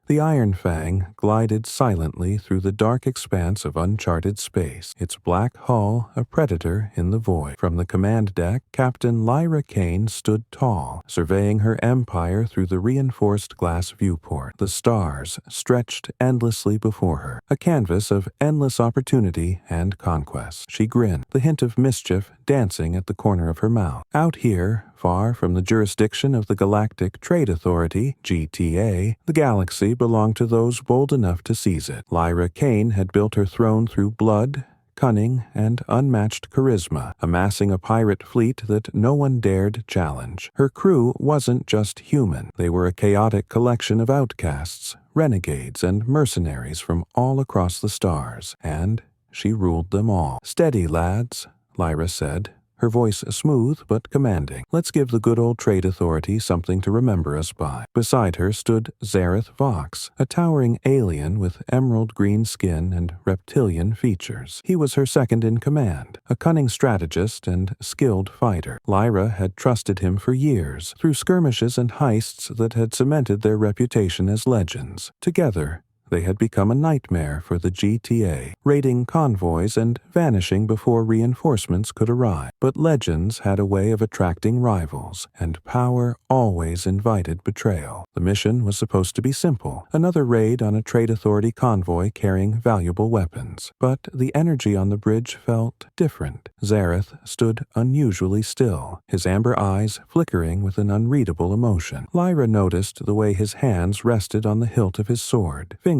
The Iron Fang glided silently through the dark expanse of uncharted space, its black hull a predator in the void. From the command deck, Captain Lyra Kane stood tall, surveying her empire through the reinforced glass viewport. The stars stretched endlessly before her, a canvas of endless opportunity and conquest. She grinned, the hint of mischief dancing at the corner of her mouth. Out here, far from the jurisdiction of the Galactic Trade Authority, GTA, the galaxy belonged to those bold enough to seize it. Lyra Kane had built her throne through blood, cunning, and unmatched charisma, amassing a pirate fleet that no one dared challenge. Her crew wasn't just human. They were a chaotic collection of outcasts, renegades, and mercenaries from all across the stars, and she ruled them all. "Steady, lads," Lyra said, her voice smooth but commanding. "Let's give the good old Trade Authority something to remember us by." Beside her stood Zareth Vox, a towering alien with emerald green skin and reptilian features. He was her second in command, a cunning strategist and skilled fighter. Lyra had trusted him for years, through skirmishes and heists that had cemented their reputation as legends. Together, they had become a nightmare for the GTA, raiding convoys and vanishing before reinforcements could arrive. But legends had a way of attracting rivals, and power always invited betrayal. The mission was supposed to be simple, another raid on a Trade Authority convoy carrying valuable weapons. But the energy on the bridge felt different. Zareth stood unusually still, his amber eyes flickering with an unreadable emotion. Lyra noticed the way his hands rested on the hilt of his sword, fingers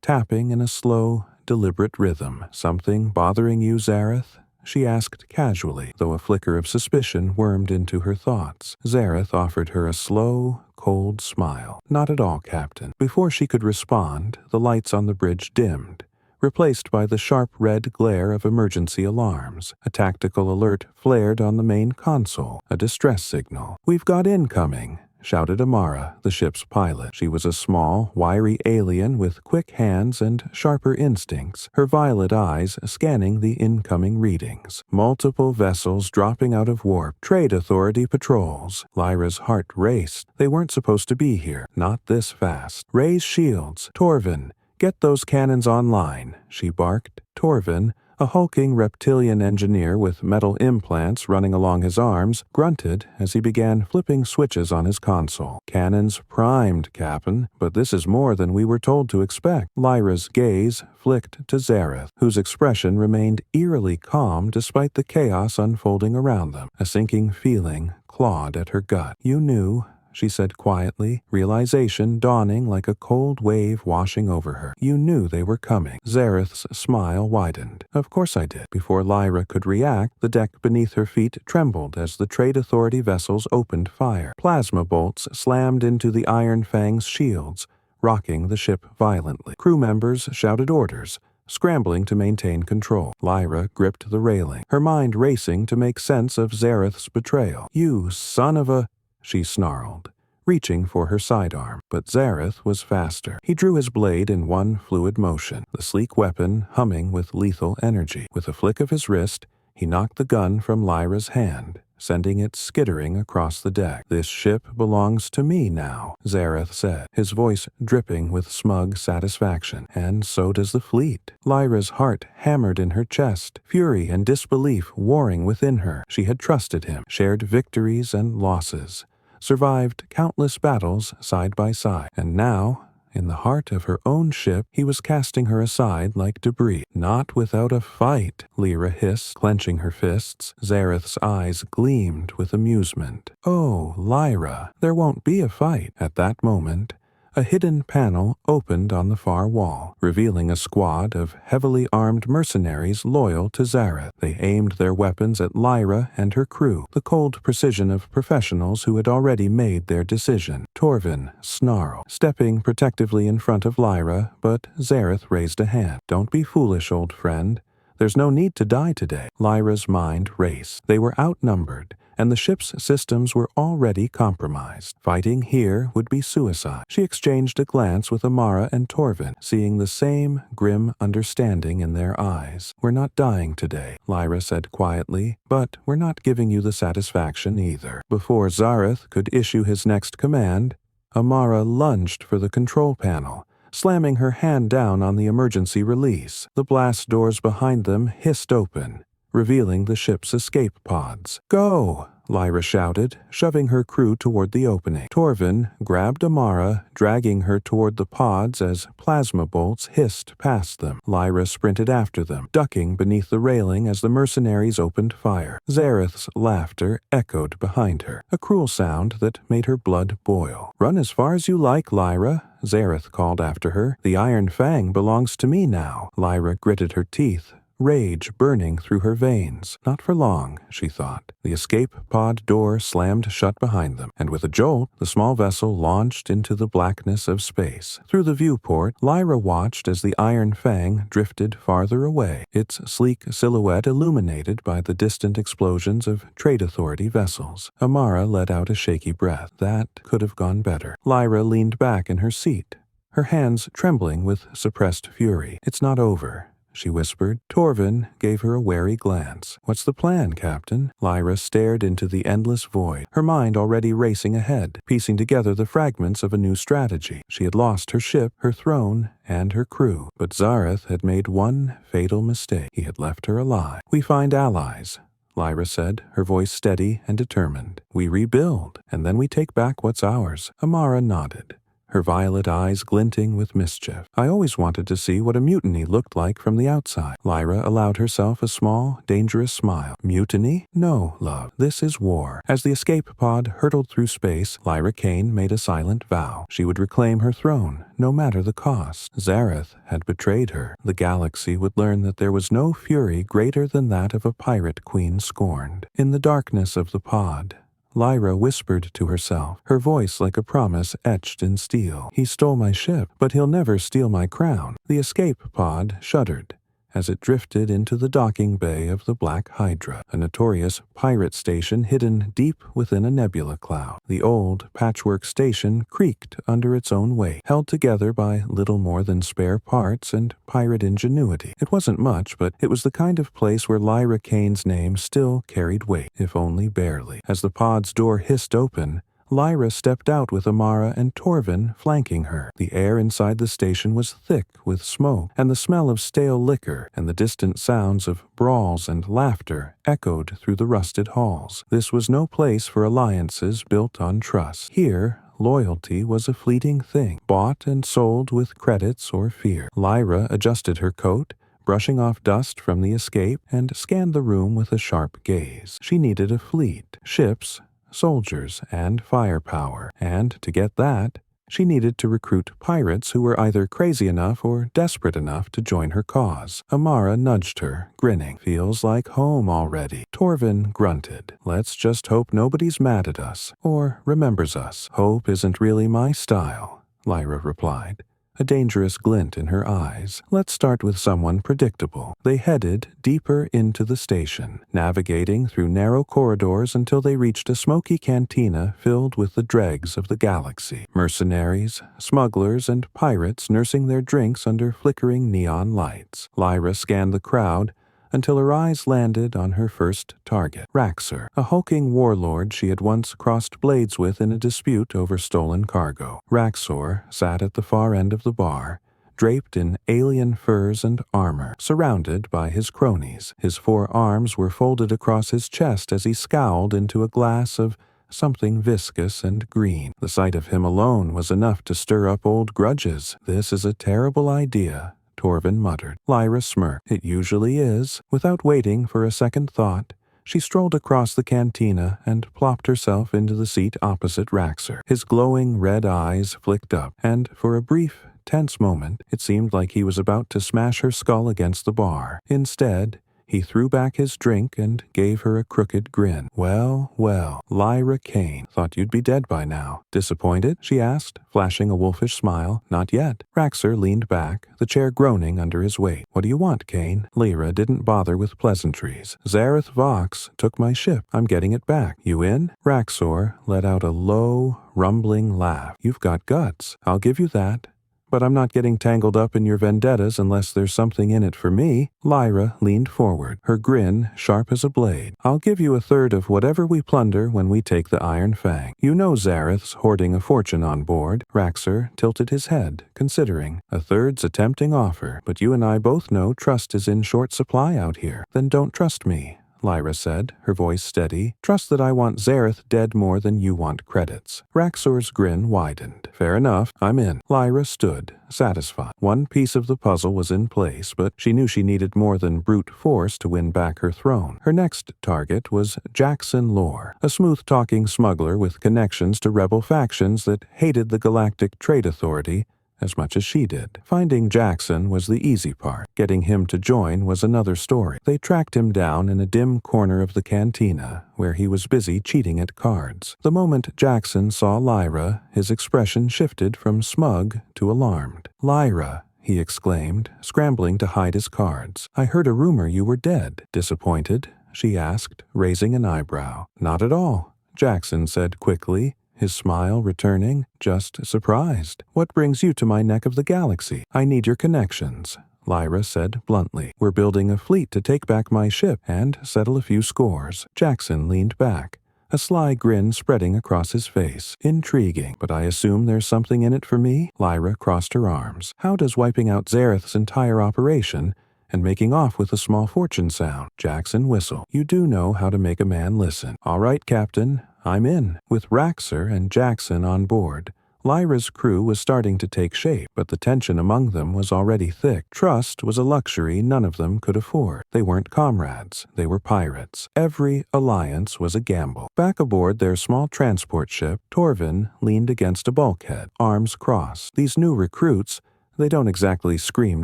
tapping in a slow, deliberate rhythm. "Something bothering you, Zareth?" she asked casually, though a flicker of suspicion wormed into her thoughts. Zareth offered her a slow, cold smile. "Not at all, Captain." Before she could respond, the lights on the bridge dimmed, replaced by the sharp red glare of emergency alarms. A tactical alert flared on the main console, a distress signal. "We've got incoming," shouted Amara, the ship's pilot. She was a small, wiry alien with quick hands and sharper instincts, her violet eyes scanning the incoming readings. "Multiple vessels dropping out of warp. Trade Authority patrols." Lyra's heart raced. They weren't supposed to be here, not this fast. "Raise shields. Torvin, get those cannons online," she barked. Torvin, a hulking reptilian engineer with metal implants running along his arms, grunted as he began flipping switches on his console. "Cannons primed, Cap'n, but this is more than we were told to expect." Lyra's gaze flicked to Zareth, whose expression remained eerily calm despite the chaos unfolding around them. A sinking feeling clawed at her gut. "You knew," she said quietly, realization dawning like a cold wave washing over her. "You knew they were coming." Zareth's smile widened. "Of course I did." Before Lyra could react, the deck beneath her feet trembled as the Trade Authority vessels opened fire. Plasma bolts slammed into the Iron Fang's shields, rocking the ship violently. Crew members shouted orders, scrambling to maintain control. Lyra gripped the railing, her mind racing to make sense of Zareth's betrayal. "You son of a—" she snarled, reaching for her sidearm. But Zareth was faster. He drew his blade in one fluid motion, the sleek weapon humming with lethal energy. With a flick of his wrist, he knocked the gun from Lyra's hand, sending it skittering across the deck. "This ship belongs to me now," Zareth said, his voice dripping with smug satisfaction. "And so does the fleet." Lyra's heart hammered in her chest, fury and disbelief warring within her. She had trusted him, shared victories and losses, survived countless battles side by side, and now, in the heart of her own ship, he was casting her aside like debris. "Not without a fight," Lyra hissed, clenching her fists. Zareth's eyes gleamed with amusement. "Oh, Lyra, there won't be a fight." At that moment, a hidden panel opened on the far wall, revealing a squad of heavily armed mercenaries loyal to Zareth. They aimed their weapons at Lyra and her crew, the cold precision of professionals who had already made their decision. Torvin snarled, stepping protectively in front of Lyra, but Zareth raised a hand. "Don't be foolish, old friend. There's no need to die today." Lyra's mind raced. They were outnumbered, and the ship's systems were already compromised. Fighting here would be suicide. She exchanged a glance with Amara and Torvin, seeing the same grim understanding in their eyes. "We're not dying today," Lyra said quietly, "but we're not giving you the satisfaction either." Before Zareth could issue his next command, Amara lunged for the control panel, slamming her hand down on the emergency release. The blast doors behind them hissed open, revealing the ship's escape pods. "Go!" Lyra shouted, shoving her crew toward the opening. Torvin grabbed Amara, dragging her toward the pods as plasma bolts hissed past them. Lyra sprinted after them, ducking beneath the railing as the mercenaries opened fire. Zareth's laughter echoed behind her, a cruel sound that made her blood boil. "Run as far as you like, Lyra," Zareth called after her. "The Iron Fang belongs to me now." Lyra gritted her teeth, rage burning through her veins. Not for long, she thought. The escape pod door slammed shut behind them, and with a jolt, the small vessel launched into the blackness of space. Through the viewport, Lyra watched as the Iron Fang drifted farther away, its sleek silhouette illuminated by the distant explosions of Trade Authority vessels. Amara let out a shaky breath. That could have gone better. Lyra leaned back in her seat, her hands trembling with suppressed fury. "It's not over," she whispered. Torvin gave her a wary glance. "What's the plan, Captain?" Lyra stared into the endless void, her mind already racing ahead, piecing together the fragments of a new strategy. She had lost her ship, her throne, and her crew, but Zareth had made one fatal mistake. He had left her alive. "We find allies," Lyra said, her voice steady and determined. "We rebuild, and then we take back what's ours." Amara nodded, her violet eyes glinting with mischief. "I always wanted to see what a mutiny looked like from the outside." Lyra allowed herself a small, dangerous smile. "Mutiny? No, love. This is war." As the escape pod hurtled through space, Lyra Kane made a silent vow. She would reclaim her throne, no matter the cost. Zareth had betrayed her. The galaxy would learn that there was no fury greater than that of a pirate queen scorned. In the darkness of the pod, Lyra whispered to herself, her voice like a promise etched in steel. "He stole my ship, but he'll never steal my crown." The escape pod shuddered as it drifted into the docking bay of the Black Hydra, a notorious pirate station hidden deep within a nebula cloud. The old patchwork station creaked under its own weight, held together by little more than spare parts and pirate ingenuity. It wasn't much, but it was the kind of place where Lyra Kane's name still carried weight, if only barely. As the pod's door hissed open, Lyra stepped out with Amara and Torvin flanking her. The air inside the station was thick with smoke, and the smell of stale liquor and the distant sounds of brawls and laughter echoed through the rusted halls. This was no place for alliances built on trust. Here, loyalty was a fleeting thing, bought and sold with credits or fear. Lyra adjusted her coat, brushing off dust from the escape, and scanned the room with a sharp gaze. She needed a fleet, ships, soldiers, and firepower, and to get that, she needed to recruit pirates who were either crazy enough or desperate enough to join her cause. Amara nudged her, grinning. "Feels like home already." Torvin grunted. "Let's just hope nobody's mad at us, or remembers us." "Hope isn't really my style," Lyra replied, a dangerous glint in her eyes. "Let's start with someone predictable." They headed deeper into the station, navigating through narrow corridors until they reached a smoky cantina filled with the dregs of the galaxy. Mercenaries, smugglers, and pirates nursing their drinks under flickering neon lights. Lyra scanned the crowd until her eyes landed on her first target, Raxor, a hulking warlord she had once crossed blades with in a dispute over stolen cargo. Raxor sat at the far end of the bar, draped in alien furs and armor, surrounded by his cronies. His 4 arms were folded across his chest as he scowled into a glass of something viscous and green. The sight of him alone was enough to stir up old grudges. "This is a terrible idea," Torvin muttered. Lyra smirked. "It usually is." Without waiting for a second thought, she strolled across the cantina and plopped herself into the seat opposite Raxor. His glowing red eyes flicked up, and for a brief, tense moment, it seemed like he was about to smash her skull against the bar. Instead, he threw back his drink and gave her a crooked grin. "Well, well, Lyra Kane, thought you'd be dead by now." "Disappointed?" she asked, flashing a wolfish smile. "Not yet." Raxor leaned back, the chair groaning under his weight. "What do you want, Kane?" Lyra didn't bother with pleasantries. "Zareth Vox took my ship. I'm getting it back. You in?" Raxor let out a low, rumbling laugh. "You've got guts. I'll give you that. But I'm not getting tangled up in your vendettas unless there's something in it for me. Lyra leaned forward, her grin sharp as a blade. I'll give you a third of whatever we plunder when we take the Iron Fang. You know Zareth's hoarding a fortune on board. Raxer tilted his head, considering. A third's a tempting offer, but you and I both know trust is in short supply out here. Then don't trust me, Lyra said, her voice steady. Trust that I want Zareth dead more than you want credits. Raxor's grin widened. Fair enough, I'm in. Lyra stood, satisfied. One piece of the puzzle was in place, but she knew she needed more than brute force to win back her throne. Her next target was Jackson Lore, a smooth-talking smuggler with connections to rebel factions that hated the Galactic Trade Authority as much as she did. Finding Jackson was the easy part. Getting him to join was another story. They tracked him down in a dim corner of the cantina, where he was busy cheating at cards. The moment Jackson saw Lyra, his expression shifted from smug to alarmed. Lyra, he exclaimed, scrambling to hide his cards. I heard a rumor you were dead. Disappointed? She asked, raising an eyebrow. Not at all, Jackson said quickly, his smile returning, just surprised. What brings you to my neck of the galaxy? I need your connections, Lyra said bluntly. We're building a fleet to take back my ship and settle a few scores. Jackson leaned back, a sly grin spreading across his face. Intriguing, but I assume there's something in it for me? Lyra crossed her arms. How does wiping out Zareth's entire operation and making off with a small fortune sound? Jackson whistled. You do know how to make a man listen. All right, Captain. I'm in. With Raxer and Jackson on board, Lyra's crew was starting to take shape, but the tension among them was already thick. Trust was a luxury none of them could afford. They weren't comrades, they were pirates. Every alliance was a gamble. Back aboard their small transport ship, Torvin leaned against a bulkhead, arms crossed. These new recruits, they don't exactly scream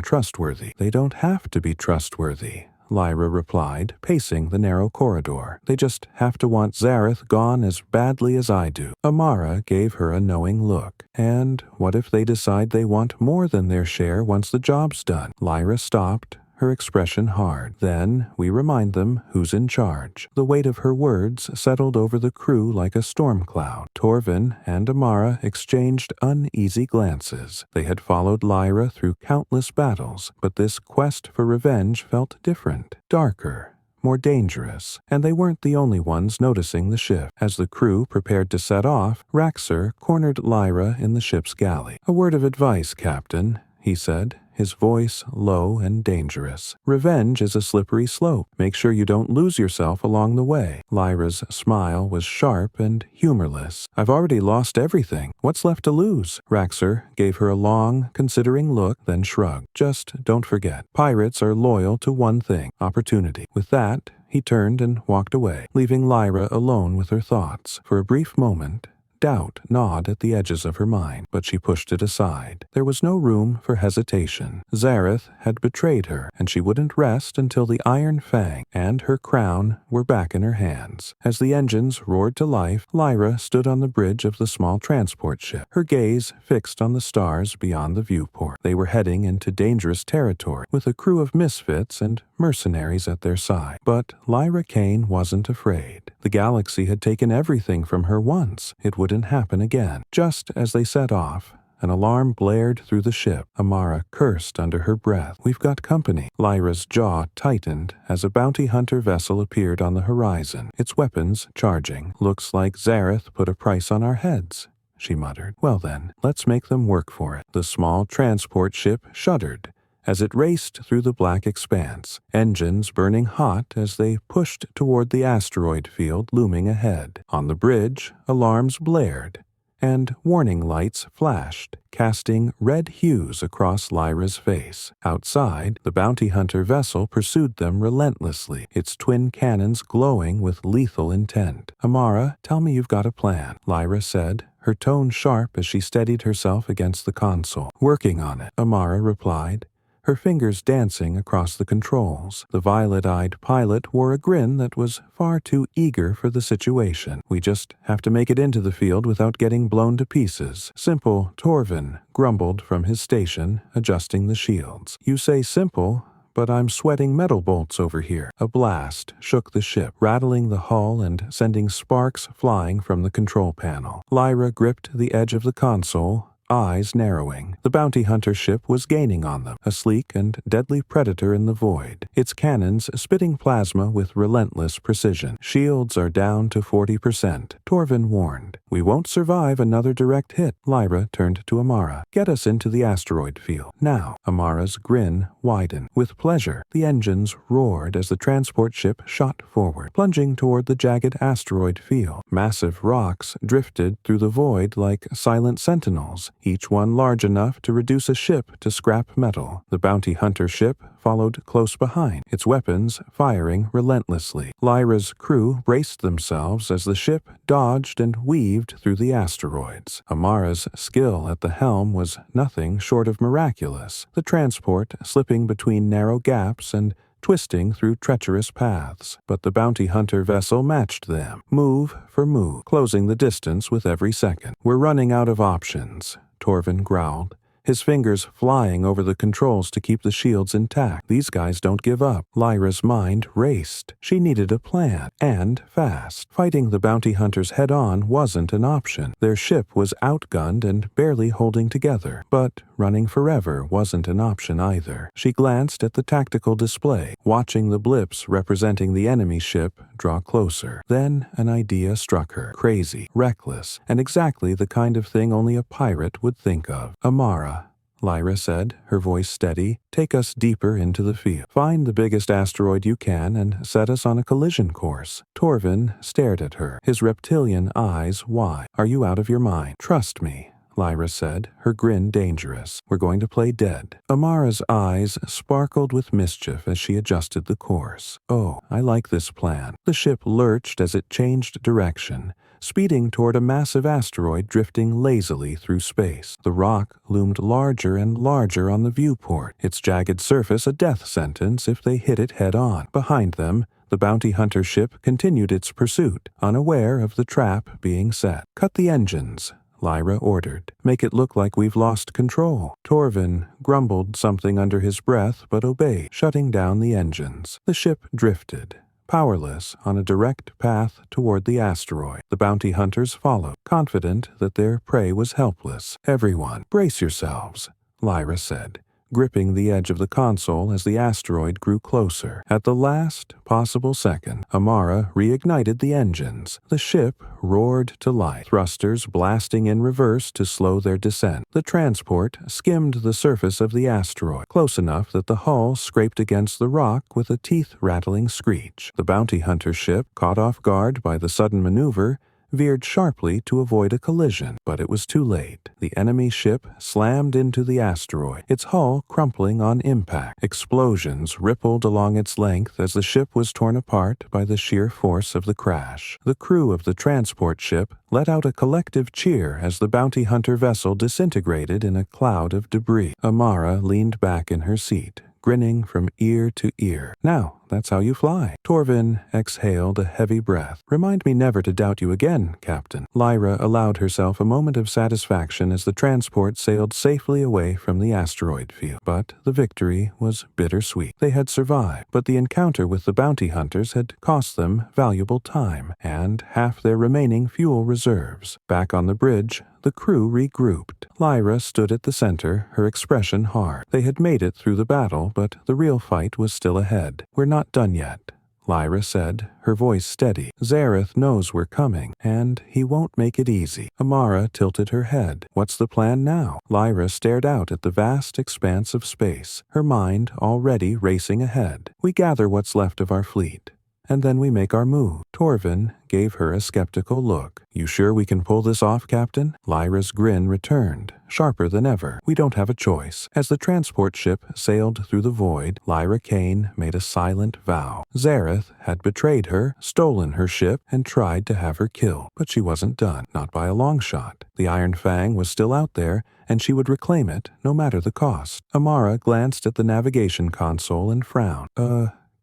trustworthy. They don't have to be trustworthy, Lyra replied, pacing the narrow corridor. They just have to want Zareth gone as badly as I do. Amara gave her a knowing look. And what if they decide they want more than their share once the job's done? Lyra stopped, her expression hard. Then we remind them who's in charge. The weight of her words settled over the crew like a storm cloud. Torvin and Amara exchanged uneasy glances. They had followed Lyra through countless battles, but this quest for revenge felt different, darker, more dangerous, and they weren't the only ones noticing the shift. As the crew prepared to set off, Raxer cornered Lyra in the ship's galley. A word of advice, Captain, he said, his voice low and dangerous. Revenge is a slippery slope. Make sure you don't lose yourself along the way. Lyra's smile was sharp and humorless. I've already lost everything. What's left to lose? Raxer gave her a long, considering look, then shrugged. Just don't forget, pirates are loyal to one thing, opportunity. With that, he turned and walked away, leaving Lyra alone with her thoughts. For a brief moment, doubt gnawed at the edges of her mind, but she pushed it aside. There was no room for hesitation. Zareth had betrayed her, and she wouldn't rest until the Iron Fang and her crown were back in her hands. As the engines roared to life, Lyra stood on the bridge of the small transport ship, her gaze fixed on the stars beyond the viewport. They were heading into dangerous territory, with a crew of misfits and mercenaries at their side. But Lyra Kane wasn't afraid. The galaxy had taken everything from her once. It wouldn't happen again. Just as they set off, an alarm blared through the ship. Amara cursed under her breath. We've got company. Lyra's jaw tightened as a bounty hunter vessel appeared on the horizon, its weapons charging. Looks like Zareth put a price on our heads, she muttered. Well then, let's make them work for it. The small transport ship shuddered as it raced through the black expanse, engines burning hot as they pushed toward the asteroid field looming ahead. On the bridge, alarms blared, and warning lights flashed, casting red hues across Lyra's face. Outside, the bounty hunter vessel pursued them relentlessly, its twin cannons glowing with lethal intent. Amara, tell me you've got a plan, Lyra said, her tone sharp as she steadied herself against the console. Working on it, Amara replied, her fingers dancing across the controls. The violet-eyed pilot wore a grin that was far too eager for the situation. We just have to make it into the field without getting blown to pieces. Simple, Torvin grumbled from his station, adjusting the shields. You say simple, but I'm sweating metal bolts over here. A blast shook the ship, rattling the hull and sending sparks flying from the control panel. Lyra gripped the edge of the console, eyes narrowing. The bounty hunter ship was gaining on them, a sleek and deadly predator in the void, its cannons spitting plasma with relentless precision. "Shields are down to 40%, Torvin warned. "We won't survive another direct hit." Lyra turned to Amara. "Get us into the asteroid field, now." Amara's grin widened. With pleasure. The engines roared as the transport ship shot forward, plunging toward the jagged asteroid field. Massive rocks drifted through the void like silent sentinels, each one large enough to reduce a ship to scrap metal. The bounty hunter ship followed close behind, its weapons firing relentlessly. Lyra's crew braced themselves as the ship dodged and weaved through the asteroids. Amara's skill at the helm was nothing short of miraculous, the transport slipping between narrow gaps and twisting through treacherous paths. But the bounty hunter vessel matched them, move for move, closing the distance with every second. "We're running out of options," Torvin growled, his fingers flying over the controls to keep the shields intact. "These guys don't give up." Lyra's mind raced. She needed a plan, and fast. Fighting the bounty hunters head-on wasn't an option. Their ship was outgunned and barely holding together. But running forever wasn't an option either. She glanced at the tactical display, watching the blips representing the enemy ship draw closer. Then an idea struck her. Crazy, reckless, and exactly the kind of thing only a pirate would think of. "Amara," Lyra said, her voice steady, "take us deeper into the field. Find the biggest asteroid you can and set us on a collision course." Torvin stared at her, his reptilian eyes wide. "Are you out of your mind?" "Trust me," Lyra said, her grin dangerous. "We're going to play dead." Amara's eyes sparkled with mischief as she adjusted the course. "Oh, I like this plan." The ship lurched as it changed direction, speeding toward a massive asteroid drifting lazily through space. The rock loomed larger and larger on the viewport, its jagged surface a death sentence if they hit it head-on. Behind them, the bounty hunter ship continued its pursuit, unaware of the trap being set. "Cut the engines," Lyra ordered. "Make it look like we've lost control." Torvin grumbled something under his breath but obeyed, shutting down the engines. The ship drifted, powerless, on a direct path toward the asteroid. The bounty hunters followed, confident that their prey was helpless. "Everyone, brace yourselves," Lyra said, gripping the edge of the console as the asteroid grew closer. At the last possible second, Amara reignited the engines. The ship roared to life, thrusters blasting in reverse to slow their descent. The transport skimmed the surface of the asteroid, close enough that the hull scraped against the rock with a teeth-rattling screech. The bounty hunter ship, caught off guard by the sudden maneuver, veered sharply to avoid a collision, but it was too late. The enemy ship slammed into the asteroid, its hull crumpling on impact. Explosions rippled along its length as the ship was torn apart by the sheer force of the crash. The crew of the transport ship let out a collective cheer as the bounty hunter vessel disintegrated in a cloud of debris. Amara leaned back in her seat, grinning from ear to ear. "Now, that's how you fly." Torvin exhaled a heavy breath. "Remind me never to doubt you again, Captain." Lyra allowed herself a moment of satisfaction as the transport sailed safely away from the asteroid field. But the victory was bittersweet. They had survived, but the encounter with the bounty hunters had cost them valuable time and half their remaining fuel reserves. Back on the bridge, the crew regrouped. Lyra stood at the center, her expression hard. They had made it through the battle, but the real fight was still ahead. "We're not done yet," Lyra said, her voice steady. "Zareth knows we're coming, and he won't make it easy." Amara tilted her head. "What's the plan now?" Lyra stared out at the vast expanse of space, her mind already racing ahead. "We gather what's left of our fleet, and then we make our move." Torvin gave her a skeptical look. "You sure we can pull this off, Captain?" Lyra's grin returned, sharper than ever. "We don't have a choice." As the transport ship sailed through the void, Lyra Kane made a silent vow. Zareth had betrayed her, stolen her ship, and tried to have her killed. But she wasn't done, not by a long shot. The Iron Fang was still out there, and she would reclaim it, no matter the cost. Amara glanced at the navigation console and frowned.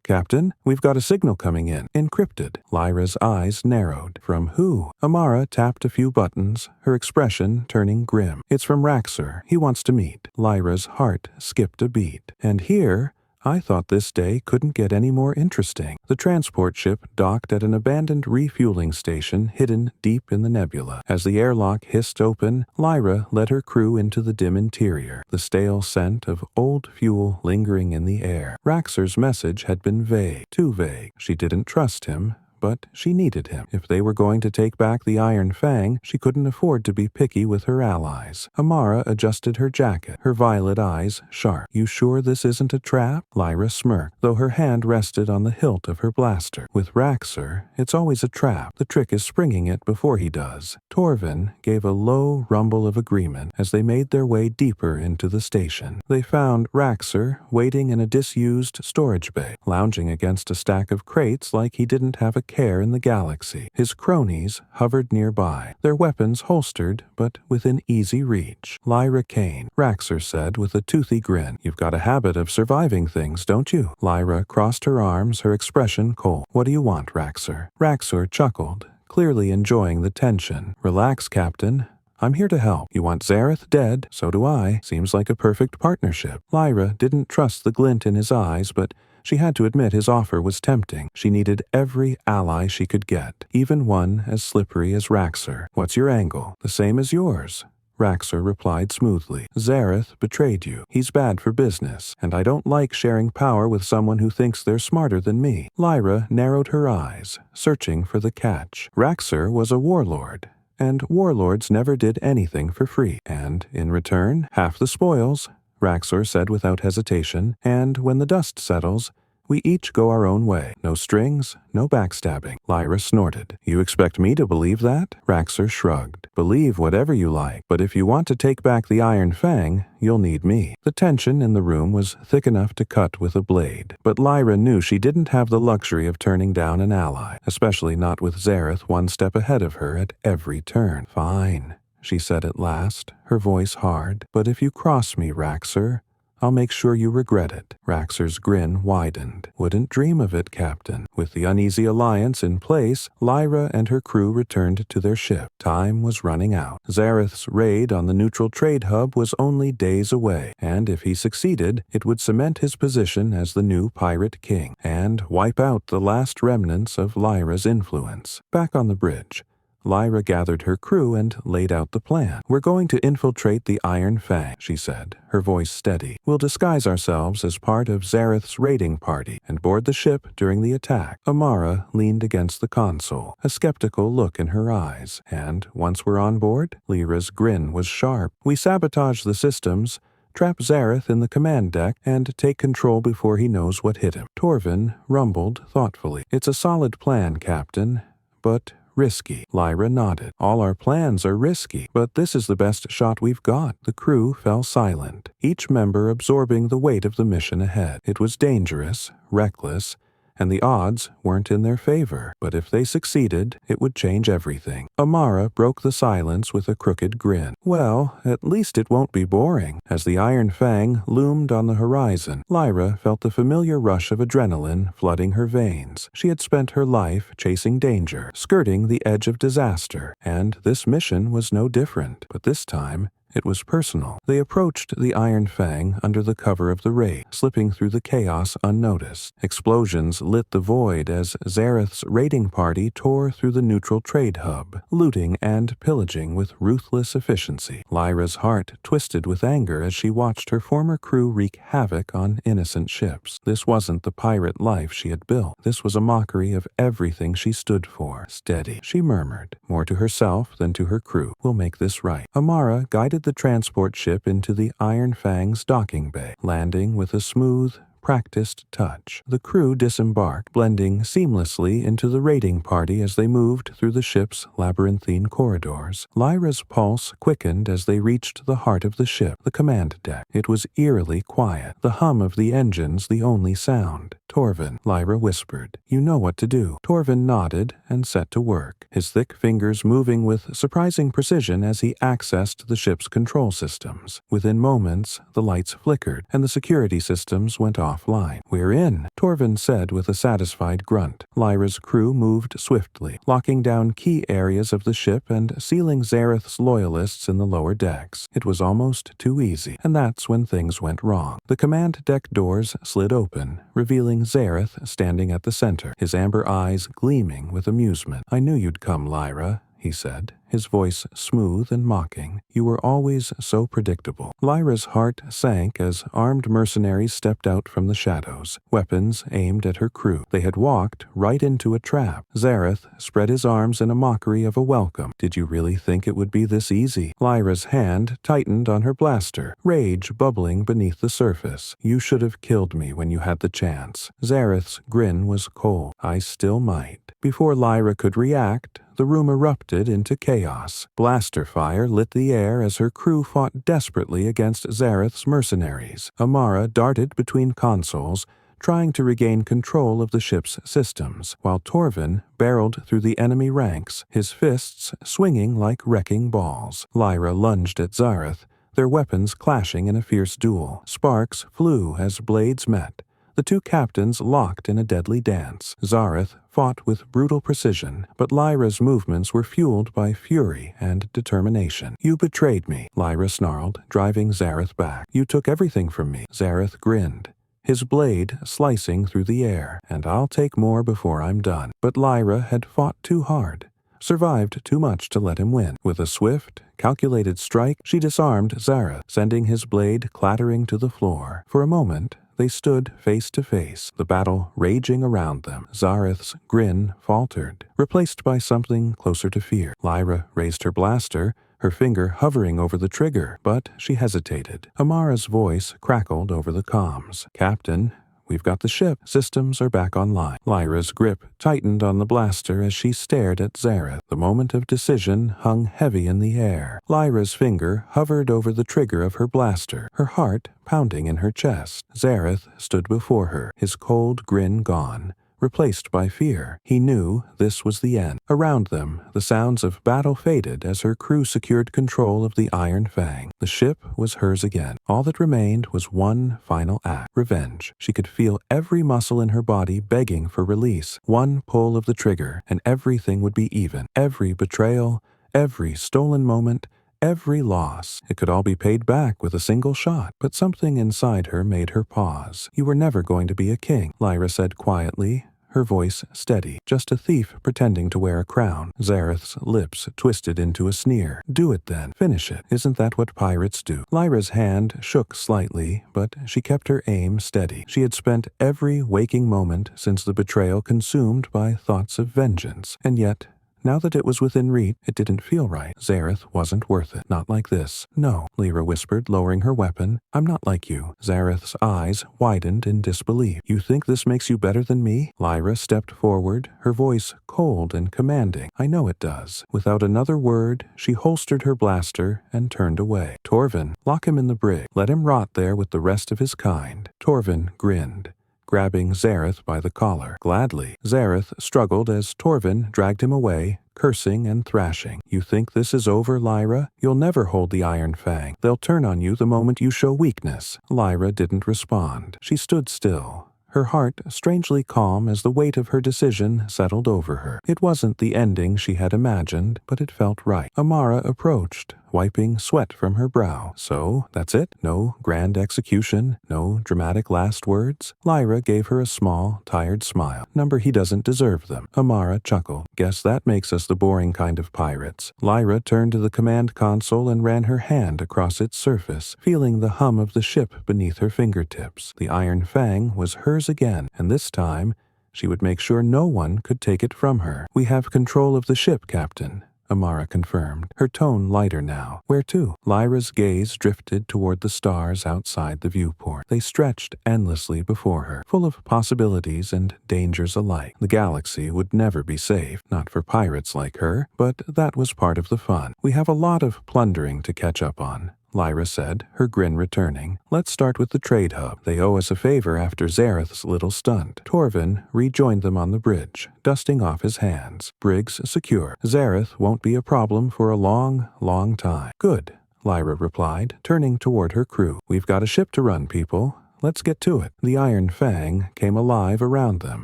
Captain, we've got a signal coming in. Encrypted." Lyra's eyes narrowed. "From who?" Amara tapped a few buttons, her expression turning grim. "It's from Raxor. He wants to meet." Lyra's heart skipped a beat. "And here, I thought this day couldn't get any more interesting. The transport ship docked at an abandoned refueling station hidden deep in the nebula. As the airlock hissed open, Lyra led her crew into the dim interior, the stale scent of old fuel lingering in the air. Raxor's message had been vague, too vague. She didn't trust him, but she needed him. If they were going to take back the Iron Fang, she couldn't afford to be picky with her allies. Amara adjusted her jacket, her violet eyes sharp. "You sure this isn't a trap?" Lyra smirked, though her hand rested on the hilt of her blaster. "With Raxor, it's always a trap. The trick is springing it before he does." Torvin gave a low rumble of agreement as they made their way deeper into the station. They found Raxor waiting in a disused storage bay, lounging against a stack of crates like he didn't have a care in the galaxy. His cronies hovered nearby, their weapons holstered but within easy reach. "Lyra Kane," Raxor said with a toothy grin. "You've got a habit of surviving things, don't you?" Lyra crossed her arms, her expression cold. "What do you want, Raxor?" Raxor chuckled, clearly enjoying the tension. "Relax, Captain. I'm here to help. You want Zareth dead? So do I. Seems like a perfect partnership." Lyra didn't trust the glint in his eyes, but she had to admit his offer was tempting. She needed every ally she could get, even one as slippery as Raxor. "What's your angle?" "The same as yours," Raxor replied smoothly. "Zareth betrayed you. He's bad for business, and I don't like sharing power with someone who thinks they're smarter than me." Lyra narrowed her eyes, searching for the catch. Raxor was a warlord, and warlords never did anything for free. "And, in return, half the spoils," Raxor said without hesitation, "and when the dust settles, we each go our own way. No strings, no backstabbing." Lyra snorted. "You expect me to believe that?" Raxor shrugged. "Believe whatever you like, but if you want to take back the Iron Fang, you'll need me." The tension in the room was thick enough to cut with a blade, but Lyra knew she didn't have the luxury of turning down an ally, especially not with Zareth one step ahead of her at every turn. "Fine," she said at last, her voice hard. "But if you cross me, Raxor, I'll make sure you regret it." Raxor's grin widened. "Wouldn't dream of it, Captain." With the uneasy alliance in place, Lyra and her crew returned to their ship. Time was running out. Zareth's raid on the neutral trade hub was only days away, and if he succeeded, it would cement his position as the new pirate king, and wipe out the last remnants of Lyra's influence. Back on the bridge, Lyra gathered her crew and laid out the plan. "We're going to infiltrate the Iron Fang," she said, her voice steady. "We'll disguise ourselves as part of Zareth's raiding party and board the ship during the attack." Amara leaned against the console, a skeptical look in her eyes. "And once we're on board?" Lyra's grin was sharp. "We sabotage the systems, trap Zareth in the command deck, and take control before he knows what hit him." Torvin rumbled thoughtfully. "It's a solid plan, Captain, but risky." Lyra nodded. "All our plans are risky, but this is the best shot we've got." The crew fell silent, each member absorbing the weight of the mission ahead. It was dangerous, reckless, and the odds weren't in their favor. But if they succeeded, it would change everything. Amara broke the silence with a crooked grin. "Well, at least it won't be boring." As the Iron Fang loomed on the horizon, Lyra felt the familiar rush of adrenaline flooding her veins. She had spent her life chasing danger, skirting the edge of disaster, and this mission was no different. But this time, it was personal. They approached the Iron Fang under the cover of the raid, slipping through the chaos unnoticed. Explosions lit the void as Zareth's raiding party tore through the neutral trade hub, looting and pillaging with ruthless efficiency. Lyra's heart twisted with anger as she watched her former crew wreak havoc on innocent ships. This wasn't the pirate life she had built. This was a mockery of everything she stood for. "Steady," she murmured, more to herself than to her crew. "We'll make this right." Amara guided the transport ship into the Iron Fang's docking bay, landing with a smooth, practiced touch. The crew disembarked, blending seamlessly into the raiding party as they moved through the ship's labyrinthine corridors. Lyra's pulse quickened as they reached the heart of the ship, the command deck. It was eerily quiet, the hum of the engines the only sound. "Torvin," Lyra whispered. "You know what to do." Torvin nodded and set to work, his thick fingers moving with surprising precision as he accessed the ship's control systems. Within moments, the lights flickered, and the security systems went offline. "We're in," Torvin said with a satisfied grunt. Lyra's crew moved swiftly, locking down key areas of the ship and sealing Zareth's loyalists in the lower decks. It was almost too easy, and that's when things went wrong. The command deck doors slid open, revealing Zareth standing at the center, his amber eyes gleaming with amusement. "I knew you'd come, Lyra," he said, his voice smooth and mocking. "You were always so predictable." Lyra's heart sank as armed mercenaries stepped out from the shadows, weapons aimed at her crew. They had walked right into a trap. Zareth spread his arms in a mockery of a welcome. "Did you really think it would be this easy?" Lyra's hand tightened on her blaster, rage bubbling beneath the surface. "You should have killed me when you had the chance." Zareth's grin was cold. "I still might." Before Lyra could react, the room erupted into chaos. Blaster fire lit the air as her crew fought desperately against Zareth's mercenaries. Amara darted between consoles, trying to regain control of the ship's systems, while Torvin barreled through the enemy ranks, his fists swinging like wrecking balls. Lyra lunged at Zareth, their weapons clashing in a fierce duel. Sparks flew as blades met. The two captains locked in a deadly dance. Zareth fought with brutal precision, but Lyra's movements were fueled by fury and determination. "You betrayed me," Lyra snarled, driving Zareth back. "You took everything from me." Zareth grinned, his blade slicing through the air. "And I'll take more before I'm done." But Lyra had fought too hard, survived too much to let him win. With a swift, calculated strike, she disarmed Zareth, sending his blade clattering to the floor. For a moment, they stood face to face, the battle raging around them. Zareth's grin faltered, replaced by something closer to fear. Lyra raised her blaster, her finger hovering over the trigger, but she hesitated. Amara's voice crackled over the comms. "Captain, we've got the ship. Systems are back online." Lyra's grip tightened on the blaster as she stared at Zareth. The moment of decision hung heavy in the air. Lyra's finger hovered over the trigger of her blaster, her heart pounding in her chest. Zareth stood before her, his cold grin gone, replaced by fear. He knew this was the end. Around them, the sounds of battle faded as her crew secured control of the Iron Fang. The ship was hers again. All that remained was one final act: revenge. She could feel every muscle in her body begging for release. One pull of the trigger, and everything would be even. Every betrayal, every stolen moment, every loss. It could all be paid back with a single shot. But something inside her made her pause. "You were never going to be a king," Lyra said quietly, her voice steady. "Just a thief pretending to wear a crown." Zareth's lips twisted into a sneer. "Do it then. Finish it. Isn't that what pirates do?" Lyra's hand shook slightly, but she kept her aim steady. She had spent every waking moment since the betrayal consumed by thoughts of vengeance, and yet, now that it was within reach, it didn't feel right. Zareth wasn't worth it. Not like this. "No," Lyra whispered, lowering her weapon. "I'm not like you." Zareth's eyes widened in disbelief. "You think this makes you better than me?" Lyra stepped forward, her voice cold and commanding. "I know it does." Without another word, she holstered her blaster and turned away. "Torvin, lock him in the brig. Let him rot there with the rest of his kind." Torvin grinned, grabbing Zareth by the collar. "Gladly." Zareth struggled as Torvin dragged him away, cursing and thrashing. "You think this is over, Lyra? You'll never hold the Iron Fang. They'll turn on you the moment you show weakness." Lyra didn't respond. She stood still, her heart strangely calm as the weight of her decision settled over her. It wasn't the ending she had imagined, but it felt right. Amara approached, wiping sweat from her brow. "So, that's it? No grand execution? No dramatic last words?" Lyra gave her a small, tired smile. "Number he doesn't deserve them." Amara chuckled. "Guess that makes us the boring kind of pirates." Lyra turned to the command console and ran her hand across its surface, feeling the hum of the ship beneath her fingertips. The Iron Fang was hers again, and this time, she would make sure no one could take it from her. "We have control of the ship, Captain," Amara confirmed, her tone lighter now. "Where to?" Lyra's gaze drifted toward the stars outside the viewport. They stretched endlessly before her, full of possibilities and dangers alike. The galaxy would never be safe, not for pirates like her, but that was part of the fun. "We have a lot of plundering to catch up on," Lyra said, her grin returning. "Let's start with the trade hub. They owe us a favor after Zareth's little stunt." Torvin rejoined them on the bridge, dusting off his hands. "Brig's secure. Zareth won't be a problem for a long, long time." "Good," Lyra replied, turning toward her crew. "We've got a ship to run, people. Let's get to it. The Iron Fang came alive around them,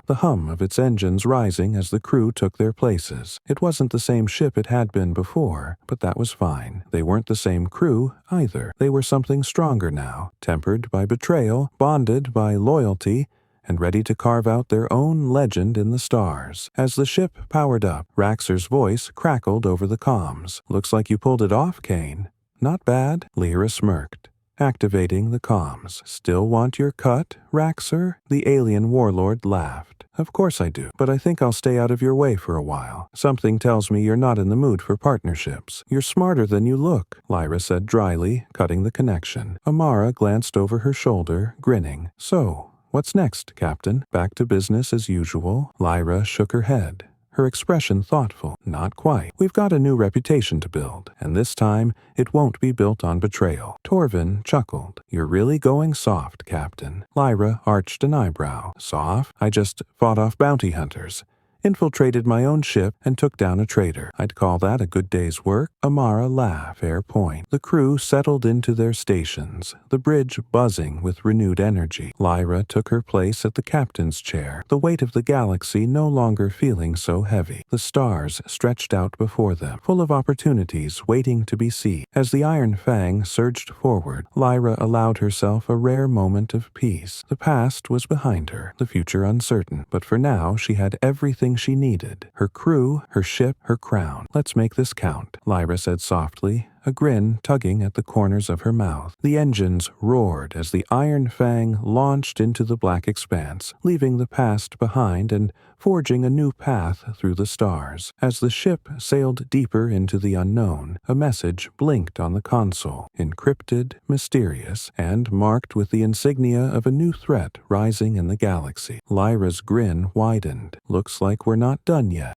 the hum of its engines rising as the crew took their places. It wasn't the same ship it had been before, but that was fine. They weren't the same crew, either. They were something stronger now, tempered by betrayal, bonded by loyalty, and ready to carve out their own legend in the stars. As the ship powered up, Raxor's voice crackled over the comms. "Looks like you pulled it off, Kane." "Not bad," Lyra smirked, activating the comms. "Still want your cut, Raxor?" The alien warlord laughed. "Of course I do, but I think I'll stay out of your way for a while. Something tells me you're not in the mood for partnerships." "You're smarter than you look," Lyra said dryly, cutting the connection. Amara glanced over her shoulder, grinning. "So, what's next, Captain? Back to business as usual?" Lyra shook her head, her expression thoughtful. "Not quite. We've got a new reputation to build, and this time it won't be built on betrayal." Torvin chuckled. "You're really going soft, Captain." Lyra arched an eyebrow. "Soft? I just fought off bounty hunters, infiltrated my own ship, and took down a traitor. I'd call that a good day's work." Amara laughed. "Fair point." The crew settled into their stations, the bridge buzzing with renewed energy. Lyra took her place at the captain's chair, the weight of the galaxy no longer feeling so heavy. The stars stretched out before them, full of opportunities waiting to be seized. As the Iron Fang surged forward, Lyra allowed herself a rare moment of peace. The past was behind her, the future uncertain, but for now she had everything she needed: her crew, her ship, her crown. "Let's make this count," Lyra said softly, a grin tugging at the corners of her mouth. The engines roared as the Iron Fang launched into the black expanse, leaving the past behind and forging a new path through the stars. As the ship sailed deeper into the unknown, a message blinked on the console, encrypted, mysterious, and marked with the insignia of a new threat rising in the galaxy. Lyra's grin widened. "Looks like we're not done yet."